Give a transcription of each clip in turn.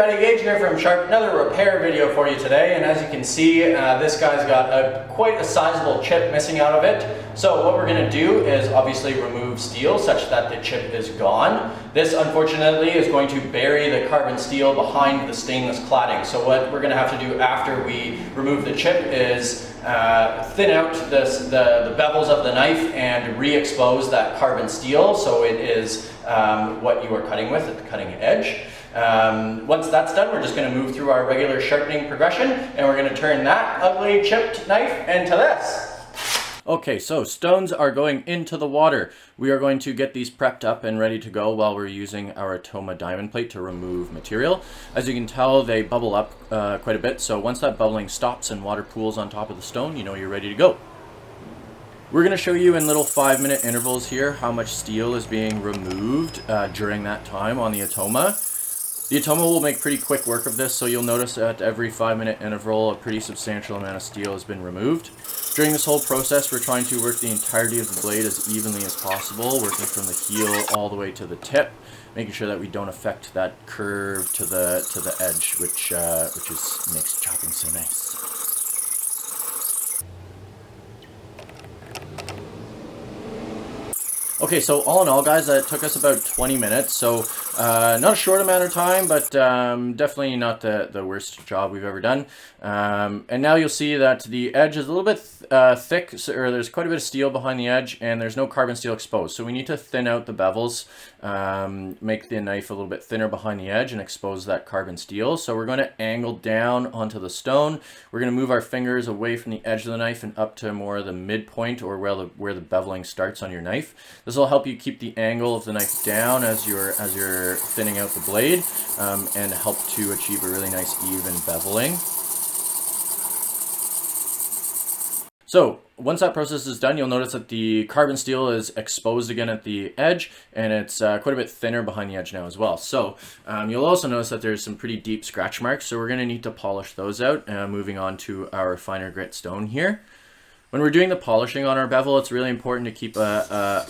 Matty Gage here from Sharp, another repair video for you today, and as you can see, this guy's got quite a sizable chip missing out of it. So what we're going to do is obviously remove steel such that the chip is gone. This unfortunately is going to bury the carbon steel behind the stainless cladding. So what we're going to have to do after we remove the chip is thin out the bevels of the knife and re-expose that carbon steel so it is what you are cutting with at the cutting edge. Once that's done, we're just going to move through our regular sharpening progression, and we're going to turn that ugly chipped knife into this. Okay, so stones are going into the water. We are going to get these prepped up and ready to go while we're using our Atoma diamond plate to remove material. As you can tell, they bubble up quite a bit, so once that bubbling stops and water pools on top of the stone, you know you're ready to go. We're going to show you in little 5-minute intervals here how much steel is being removed during that time on the Atoma. The Atoma will make pretty quick work of this, so you'll notice at every 5-minute interval a pretty substantial amount of steel has been removed. During this whole process, we're trying to work the entirety of the blade as evenly as possible, working from the heel all the way to the tip, making sure that we don't affect that curve to the edge, which makes chopping so nice. Okay, so all in all, guys, it took us about 20 minutes, so not a short amount of time, but definitely not the worst job we've ever done. And now you'll see that the edge is a little bit thick, or there's quite a bit of steel behind the edge, and there's no carbon steel exposed. So we need to thin out the bevels, make the knife a little bit thinner behind the edge, and expose that carbon steel. So we're going to angle down onto the stone. We're going to move our fingers away from the edge of the knife and up to more of the midpoint, or where the beveling starts on your knife. This will help you keep the angle of the knife down as you're thinning out the blade, and help to achieve a really nice even beveling. So once that process is done, you'll notice that the carbon steel is exposed again at the edge, and it's quite a bit thinner behind the edge now as well. So you'll also notice that there's some pretty deep scratch marks, so we're going to need to polish those out, moving on to our finer grit stone here. When we're doing the polishing on our bevel, it's really important to keep a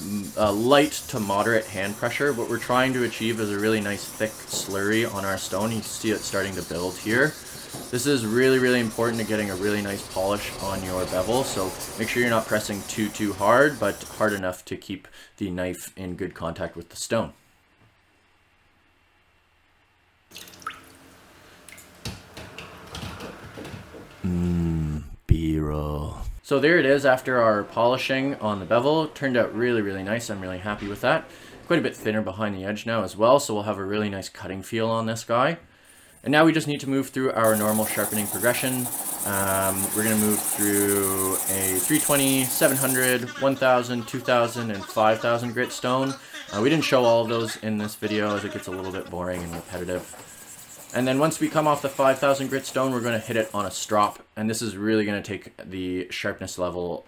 light to moderate hand pressure. What we're trying to achieve is a really nice thick slurry on our stone. You can see it starting to build here. This is really, really important to getting a really nice polish on your bevel, so make sure you're not pressing too hard, but hard enough to keep the knife in good contact with the stone. B-roll. So there it is after our polishing on the bevel. It turned out really, really nice. I'm really happy with that. Quite a bit thinner behind the edge now as well, so we'll have a really nice cutting feel on this guy. And now we just need to move through our normal sharpening progression. We're going to move through a 320, 700, 1000, 2000, and 5000 grit stone. We didn't show all of those in this video as it gets a little bit boring and repetitive. And then once we come off the 5000 grit stone, we're going to hit it on a strop. And this is really going to take the sharpness level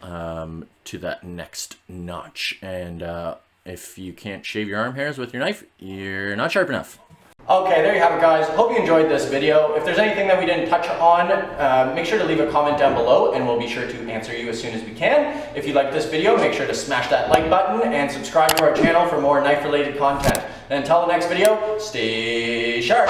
to that next notch. And if you can't shave your arm hairs with your knife, you're not sharp enough. Okay, there you have it, guys. Hope you enjoyed this video. If there's anything that we didn't touch on, make sure to leave a comment down below and we'll be sure to answer you as soon as we can. If you like this video, make sure to smash that like button and subscribe to our channel for more knife-related content. And until the next video, stay sharp!